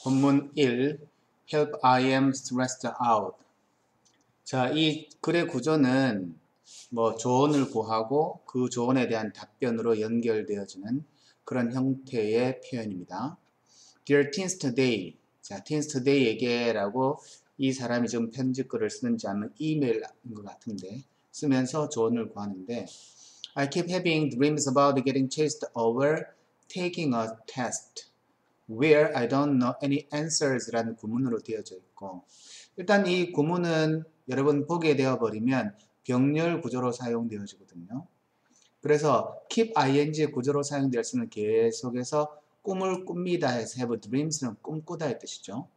본문 1. Help I am stressed out. 자, 이 글의 구조는 조언을 구하고 그 조언에 대한 답변으로 연결되어지는 그런 형태의 표현입니다. Dear Teens Today. 자, Teens Today에게라고 이 사람이 지금 편지글을 쓰는지 아니면 이메일인 것 같은데 쓰면서 조언을 구하는데 I keep having dreams about getting chased over taking a test where I don't know any answers 라는 구문으로 되어져 있고 일단 이 구문은 여러분 보게 되어버리면 병렬 구조로 사용되어지거든요. 그래서 keep ing 구조로 사용될 수는 계속해서 꿈을 꿉니다 해서 have dreams는 꿈꾸다의 뜻이죠.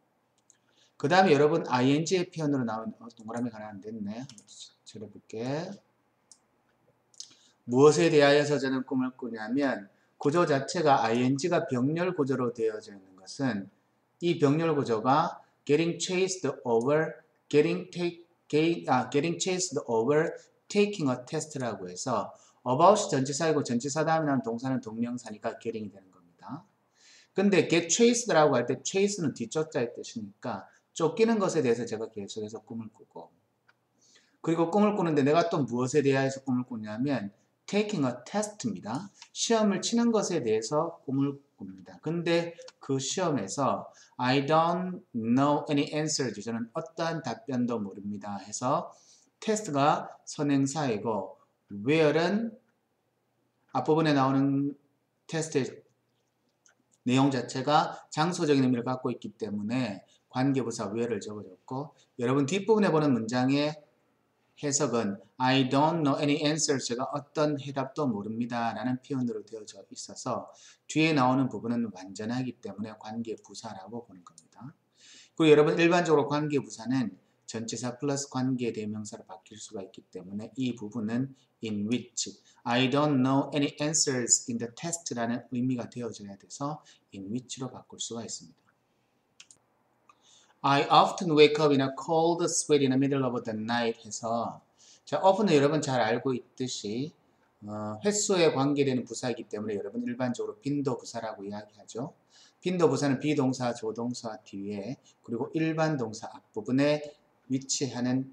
그 다음에 여러분 ing의 표현으로 나온 동그라미가 하나 안 됐네. 줄여볼게. 무엇에 대하여서 저는 꿈을 꾸냐면 구조 자체가 ing가 병렬 구조로 되어져 있는 것은 이 병렬 구조가 getting chased over taking a test라고 해서 about이 전치사이고 전치사 다음에 나오는 동사는 동명사니까 getting이 되는 겁니다. 근데 get chased라고 할 때 chase는 뒤쫓자의 뜻이니까 쫓기는 것에 대해서 제가 계속해서 꿈을 꾸고 그리고 꿈을 꾸는데 내가 또 무엇에 대해서 꿈을 꾸냐면 taking a test입니다. 시험을 치는 것에 대해서 꿈을 꿉니다. 근데 그 시험에서 I don't know any answers. 저는 어떠한 답변도 모릅니다. 해서 테스트가 선행사이고 where는 앞부분에 나오는 테스트의 내용 자체가 장소적인 의미를 갖고 있기 때문에 관계부사 where를 적어줬고 여러분 뒷부분에 보는 문장의 해석은 I don't know any answers. 제가 어떤 해답도 모릅니다. 라는 표현으로 되어져 있어서 뒤에 나오는 부분은 완전하기 때문에 관계부사라고 보는 겁니다. 그리고 여러분 일반적으로 관계부사는 전치사 플러스 관계대명사로 바뀔 수가 있기 때문에 이 부분은 in which I don't know any answers in the test 라는 의미가 되어져야 돼서 in which로 바꿀 수가 있습니다. I often wake up in a cold sweat in the middle of the night 해서 자, often은 여러분 잘 알고 있듯이 횟수에 관계되는 부사이기 때문에 여러분 일반적으로 빈도부사라고 이야기하죠. 빈도부사는 비동사, 조동사 뒤에 그리고 일반 동사 앞부분에 위치하는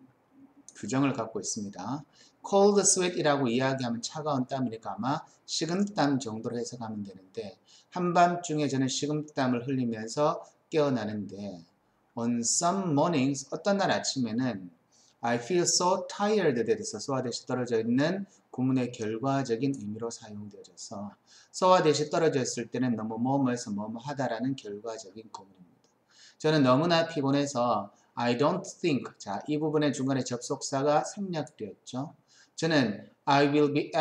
규정을 갖고 있습니다. cold sweat이라고 이야기하면 차가운 땀이니까 아마 식은땀 정도로 해석하면 되는데 한밤중에 저는 식은땀을 흘리면서 깨어나는데 On some mornings, 어떤 날 아침에는 I feel so tired 대해서 so와 대시 떨어져 있는 구문의 결과적인 의미로 사용되어져서 so와 대시 떨어져 있을 때는 너무 뭐뭐해서 뭐뭐 하다라는 결과적인 구문입니다. 저는 너무나 피곤해서 I don't think, 자, 이 부분의 중간에 접속사가 생략되었죠. 저는 I will be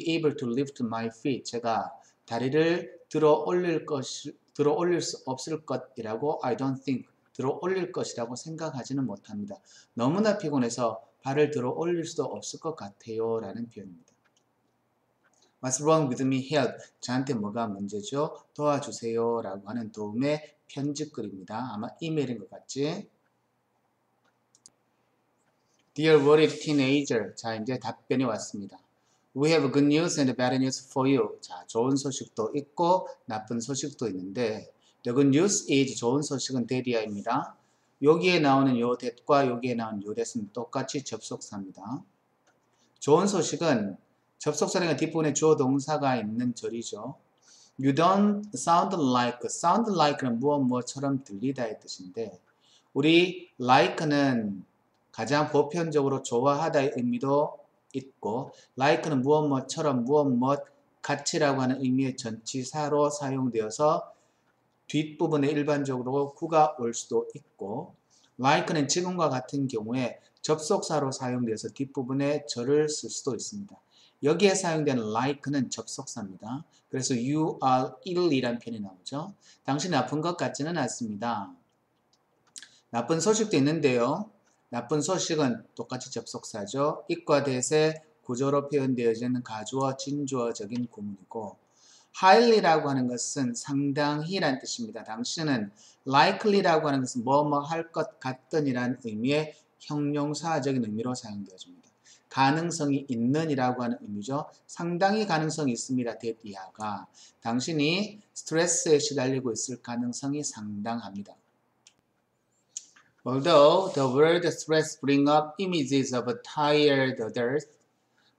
able to lift my feet. 제가 다리를 들어 올릴 수 없을 것이라고 I don't think. 들어 올릴 것이라고 생각하지는 못합니다. 너무나 피곤해서 발을 들어 올릴 수도 없을 것 같아요. 라는 표현입니다. What's wrong with me? Help. 저한테 뭐가 문제죠? 도와주세요. 라고 하는 도움의 편지글입니다. 아마 이메일인 것 같지? Dear worried teenager. 자, 이제 답변이 왔습니다. We have good news and bad news for you. 자, 좋은 소식도 있고 나쁜 소식도 있는데 The good news is 좋은 소식은 that이야입니다. 여기에 나오는 요 that과 여기에 나오는 요 that은 똑같이 접속사입니다. 좋은 소식은 접속사는 뒷부분에 주어 동사가 있는 절이죠. You don't sound like는 무엇처럼 들리다의 뜻인데 우리 like는 가장 보편적으로 좋아하다의 의미도 있고 like는 무엇처럼 같이라고 하는 의미의 전치사로 사용되어서 뒷부분에 일반적으로 구가 올 수도 있고 like는 지금과 같은 경우에 접속사로 사용되어서 뒷부분에 절을 쓸 수도 있습니다. 여기에 사용되는 like는 접속사입니다. 그래서 you are ill이라는 표현이 나오죠. 당신이 아픈 것 같지는 않습니다. 나쁜 소식도 있는데요. 나쁜 소식은 똑같이 접속사죠. it과 that의 구조로 표현되어지는 가주어, 진주어적인 구문이고 highly라고 하는 것은 상당히란 뜻입니다. 당신은 likely라고 하는 것은 뭐뭐 할 것 같던이라는 의미의 형용사적인 의미로 사용되어집니다. 가능성이 있는이라고 하는 의미죠. 상당히 가능성이 있습니다. that 이하가. 당신이 스트레스에 시달리고 있을 가능성이 상당합니다. Although the word stress brings up images of tired others,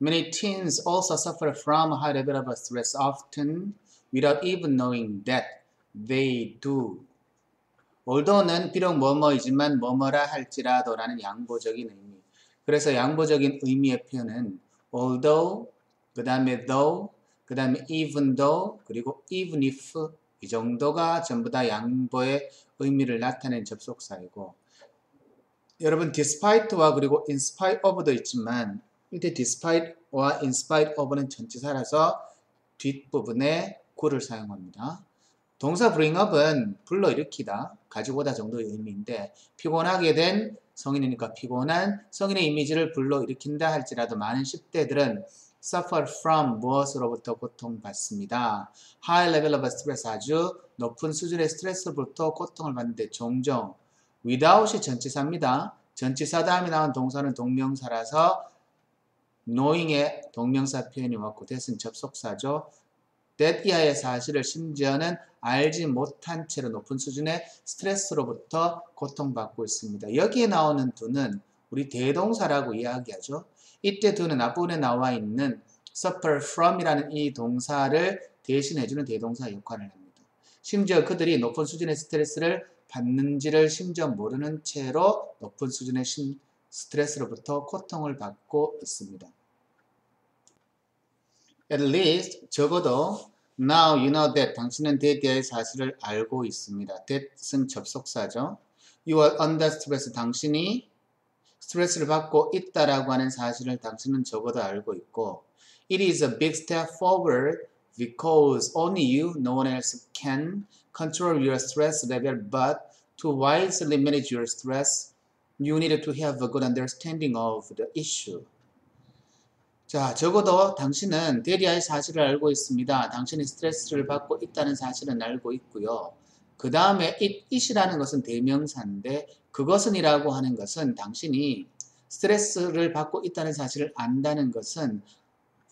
many teens also suffer from a high level of stress often without even knowing that they do. Although는 비록 뭐뭐이지만 뭐뭐라 할지라도라는 양보적인 의미. 그래서 양보적인 의미의 표현은 although, 그 다음에 though, 그 다음에 even though, 그리고 even if 이 정도가 전부 다 양보의 의미를 나타내는 접속사이고 여러분 despite와 그리고 in spite of도 있지만 이때 despite와 in spite of는 전치사라서 뒷부분에 could 사용합니다. 동사 bring up은 불러일으키다, 가지고 오다 정도의 의미인데 피곤하게 된 성인이니까 피곤한 성인의 이미지를 불러일으킨다 할지라도 많은 10대들은 suffer from 무엇으로부터 고통받습니다. high level of stress 아주 높은 수준의 스트레스로부터 고통을 받는데 종종 without이 전치사입니다. 전치사 다음에 나온 동사는 동명사라서 knowing의 동명사 표현이 왔고 that은 접속사죠. that 이하의 사실을 심지어는 알지 못한 채로 높은 수준의 스트레스로부터 고통받고 있습니다. 여기에 나오는 do는 우리 대동사라고 이야기하죠. 이때 do는 앞부분에 나와 있는 suffer from이라는 이 동사를 대신해주는 대동사 역할을 합니다. 심지어 그들이 높은 수준의 스트레스를 받는지를 심지어 모르는 채로 높은 수준의 스트레스로부터 고통을 받고 있습니다. At least 적어도 now you know that 당신은 that의 사실을 알고 있습니다. that은 접속사죠. You are under stress 당신이 스트레스를 받고 있다라고 하는 사실을 당신은 적어도 알고 있고 It is a big step forward because only you, no one else can control your stress level but to wisely manage your stress you need to have a good understanding of the issue. 자, 적어도 당신은 대리아의 사실을 알고 있습니다. 당신이 스트레스를 받고 있다는 사실은 알고 있고요. 그 다음에 it이라는 것은 대명사인데 그것은 이라고 하는 것은 당신이 스트레스를 받고 있다는 사실을 안다는 것은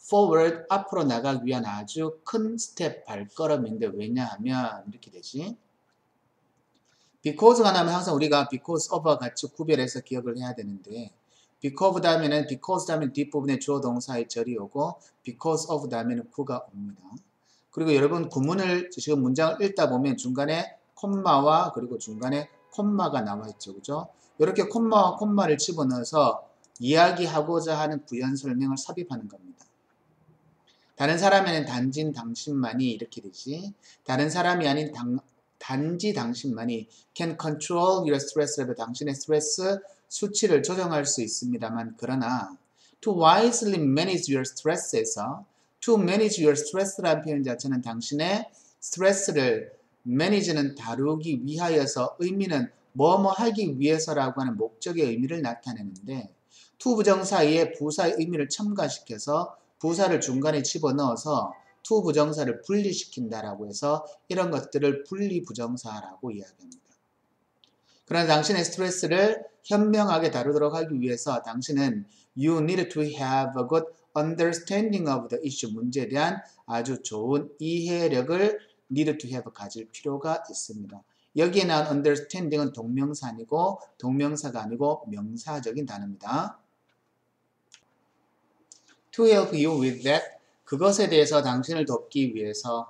forward, 앞으로 나가기 위한 아주 큰 스텝, 발걸음인데 왜냐하면 이렇게 되지. because가 나면 항상 우리가 because of와 같이 구별해서 기억을 해야 되는데 because 다음에는 because 다음에 뒷부분에 주어 동사의 절이 오고 because of 다음에는 who가 옵니다. 그리고 여러분 구문을 지금 문장을 읽다 보면 중간에 콤마와 그리고 중간에 콤마가 나와 있죠. 그죠? 이렇게 콤마와 콤마를 집어넣어서 이야기하고자 하는 부연 설명을 삽입하는 겁니다. 다른 사람에는 단지 당신만이 이렇게 되지. 다른 사람이 아닌 단지 당신만이 can control your stress level 당신의 스트레스 수치를 조정할 수 있습니다만 그러나 to wisely manage your stress에서 to manage your stress라는 표현 자체는 당신의 스트레스를 manage는 다루기 위하여서 의미는 뭐뭐 하기 위해서라고 하는 목적의 의미를 나타내는데 to 부정사의 부사의 의미를 첨가시켜서 부사를 중간에 집어넣어서 to 부정사를 분리시킨다라고 해서 이런 것들을 분리부정사라고 이야기합니다. 그러나 당신의 스트레스를 현명하게 다루도록 하기 위해서 당신은 you need to have a good understanding of the issue 문제에 대한 아주 좋은 이해력을 need to have 가질 필요가 있습니다. 여기에 나온 understanding은 동명사 아니고 동명사가 아니고 명사적인 단어입니다. To help you with that 그것에 대해서 당신을 돕기 위해서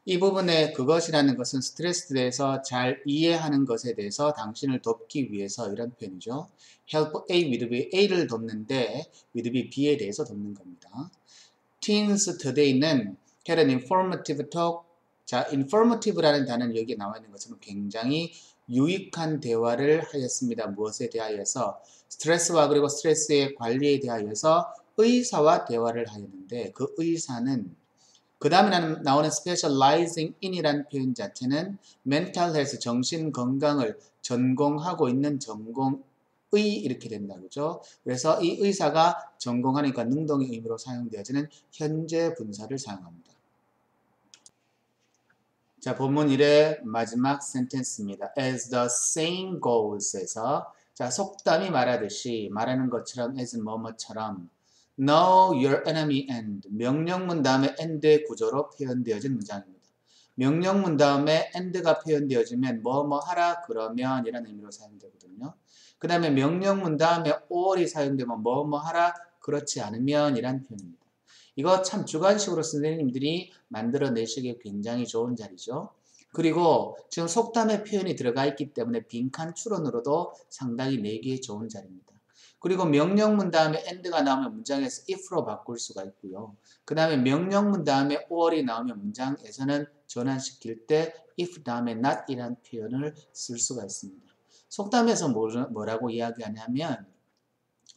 이 부분에 그것이라는 것은 스트레스에 대해서 잘 이해하는 것에 대해서 당신을 돕기 위해서 이런 표현이죠. help A with B, A를 돕는데 with B, B에 대해서 돕는 겁니다. Teens today는 had an informative talk. 자, informative라는 단어는 여기에 나와 있는 것처럼 굉장히 유익한 대화를 하였습니다. 무엇에 대하여서? 스트레스와 그리고 스트레스의 관리에 대하여서 의사와 대화를 하였는데 그 의사는 그 다음에 나오는 specializing in이라는 표현 자체는 mental health, 정신건강을 전공하고 있는 전공의 이렇게 된다. 그죠? 그래서 이 의사가 전공하니까 능동의 의미로 사용되어지는 현재 분사를 사용합니다. 자, 본문 1의 마지막 센텐스입니다. As the saying goes에서 자, 속담이 말하듯이 말하는 것처럼 as는 뭐뭐처럼 Know your enemy and 명령문 다음에 and의 구조로 표현되어진 문장입니다. 명령문 다음에 and가 표현되어지면 뭐뭐 하라 그러면 이라는 의미로 사용되거든요. 그 다음에 명령문 다음에 or이 사용되면 뭐뭐 하라 그렇지 않으면 이란 표현입니다. 이거 참 주관식으로 선생님들이 만들어내시기 굉장히 좋은 자리죠. 그리고 지금 속담의 표현이 들어가 있기 때문에 빈칸 추론으로도 상당히 내기에 좋은 자리입니다. 그리고 명령문 다음에 and가 나오면 문장에서 if로 바꿀 수가 있고요. 그 다음에 명령문 다음에 or이 나오면 문장에서는 전환시킬 때 if 다음에 not이라는 표현을 쓸 수가 있습니다. 속담에서 뭐라고 이야기하냐면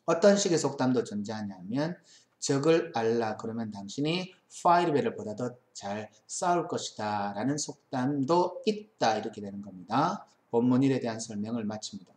어떤 식의 속담도 존재하냐면 적을 알라 그러면 당신이 파이르벨보다 더 잘 싸울 것이다 라는 속담도 있다 이렇게 되는 겁니다. 본문 1에 대한 설명을 마칩니다.